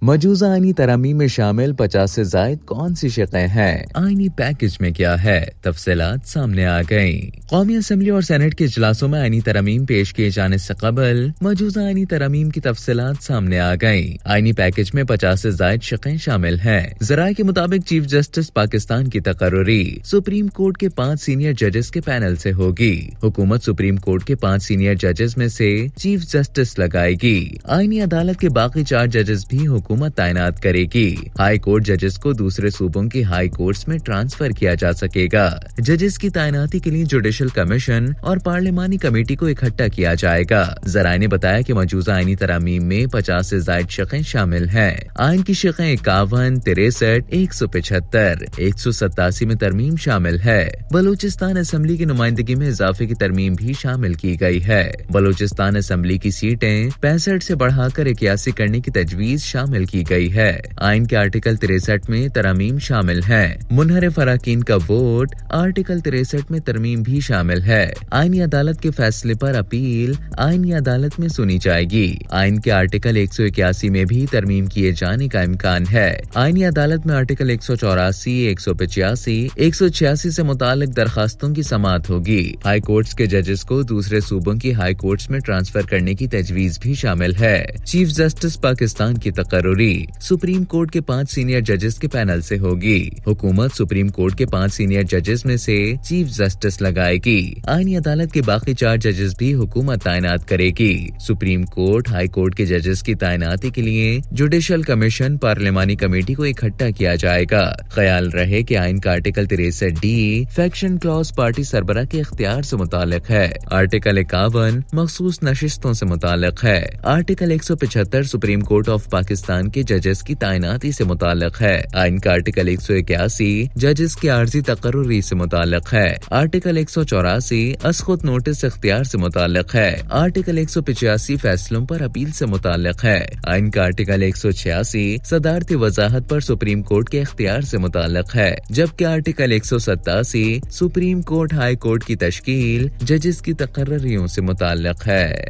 مجوزہ آئینی ترامیم میں شامل 50 سے زائد کون سی شقیں ہیں؟ آئینی پیکج میں کیا ہے؟ تفصیلات سامنے آ گئیں۔ قومی اسمبلی اور سینٹ کے اجلاسوں میں آئینی ترامیم پیش کیے جانے سے قبل مجوزہ آئینی ترامیم کی تفصیلات سامنے آ گئیں۔ آئینی پیکج میں 50 سے زائد شقیں شامل ہیں۔ ذرائع کے مطابق چیف جسٹس پاکستان کی تقرری سپریم کورٹ کے 5 سینئر ججز کے پینل سے ہوگی۔ حکومت سپریم کورٹ کے 5 سینئر ججز میں سے چیف جسٹس لگائے گی۔ آئینی عدالت کے باقی 4 ججز بھی حکومت تعینات کرے گی۔ ہائی کورٹ ججز کو دوسرے صوبوں کی ہائی کورٹس میں ٹرانسفر کیا جا سکے گا۔ ججز کی تعیناتی کے لیے جوڈیشل کمیشن اور پارلیمانی کمیٹی کو اکٹھا کیا جائے گا۔ ذرائع نے بتایا کہ مجوزہ آئینی ترامیم میں 50 سے زائد شقیں شامل ہیں۔ آئین کی شقیں 51، 63، 175، 187 میں ترمیم شامل ہے۔ بلوچستان اسمبلی کی نمائندگی میں اضافے کی ترمیم بھی شامل کی گئی ہے۔ بلوچستان اسمبلی کی سیٹیں 65 سے بڑھا کر 81 کرنے کی تجویز شامل کی گئی ہے۔ آئین کے آرٹیکل 63 میں ترامیم شامل ہیں۔ منحرف اراکین کا ووٹ آرٹیکل 63 میں ترمیم بھی شامل ہے۔ آئینی عدالت کے فیصلے پر اپیل آئینی عدالت میں سنی جائے گی۔ آئین کے آرٹیکل 181 میں بھی ترمیم کیے جانے کا امکان ہے۔ آئینی عدالت میں آرٹیکل 184، 185، 186 سے متعلق درخواستوں کی سماعت ہوگی۔ ہائی کورٹس کے ججز کو دوسرے صوبوں کی ہائی کورٹس میں ٹرانسفر کرنے کی تجویز بھی شامل ہے۔ چیف جسٹس پاکستان کی تقرری سپریم کورٹ کے 5 سینئر ججز کے پینل سے ہوگی۔ حکومت سپریم کورٹ کے 5 سینئر ججز میں سے چیف جسٹس لگائے گی۔ آئینی عدالت کے باقی 4 ججز بھی حکومت تعینات کرے گی۔ سپریم کورٹ، ہائی کورٹ کے ججز کی تعیناتی کے لیے جوڈیشل کمیشن، پارلیمانی کمیٹی کو اکٹھا کیا جائے گا۔ خیال رہے کہ آئین کا article 63D faction class party سربراہ کے اختیار سے متعلق ہے۔ آرٹیکل 51 مخصوص نشستوں سے متعلق ہے۔ Article 175 supreme court of Pakistan کے ججز کی تعیناتی سے متعلق ہے۔ آئین کا آرٹیکل 181 ججز کی عارضی تقرری سے متعلق ہے۔ آرٹیکل 184 اسخط نوٹس اختیار سے متعلق ہے۔ آرٹیکل 185 فیصلوں پر اپیل سے متعلق ہے۔ آئین کا آرٹیکل 186 صدارتی وضاحت پر سپریم کورٹ کے اختیار سے متعلق ہے، جبکہ article 187 supreme court high court کی تشکیل ججز کی تقرریوں سے متعلق ہے۔